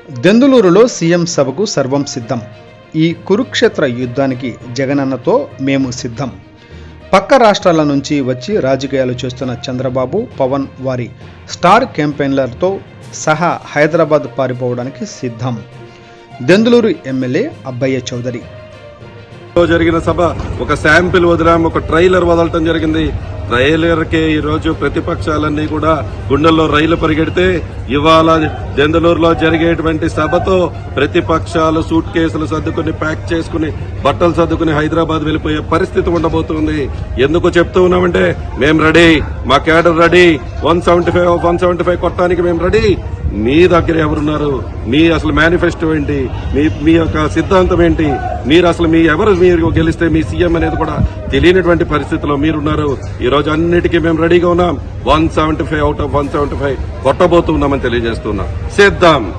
దెందులూరులో CM సభకు సర్వం సిద్ధం. ఈ కురుక్షేత్ర యుద్ధానికి జగనన్నతో మేము సిద్ధం. పక్క రాష్ట్రాల నుంచి వచ్చి రాజకీయాలు చేస్తున్న చంద్రబాబు, పవన్ వారి స్టార్ క్యాంపెయినర్లతో సహా హైదరాబాద్ పారిపోవడానికి సిద్ధం. దెందులూరు ఎమ్మెల్యే అబ్బయ్య చౌదరి జరిగిన సభ ఒక శాంపిల్ వదిలాం, ఒక ట్రైలర్ వదలటం జరిగింది. ట్రైలర్కే ఈ రోజు ప్రతిపక్షాలన్నీ కూడా గుండెల్లో రైలు పరిగెడితే ఇవాళ దెందులూరులో జరిగేటువంటి సభతో ప్రతిపక్షాలు సూట్ కేసులు సర్దుకుని ప్యాక్ చేసుకుని బట్టలు సర్దుకుని హైదరాబాద్ వెళ్లిపోయే పరిస్థితి ఉండబోతుంది. ఎందుకు చెప్తూ ఉన్నామంటే మేము రెడీ, మా క్యాడర్ రెడీ, 175 కొట్టడానికి మేము రెడీ. మీ దగ్గర ఎవరున్నారు? మీ అసలు మేనిఫెస్టో ఏంటి? మీ యొక్క సిద్ధాంతం ఏంటి? మీరు అసలు మీరు గెలిస్తే మీ సీఎం అనేది కూడా తెలియనటువంటి పరిస్థితిలో మీరున్నారు. ఈ రోజు అన్నిటికీ మేము రెడీగా ఉన్నాం. 175 out of 175 కొట్టబోతున్నామని తెలియజేస్తున్నాం. సిద్ధం.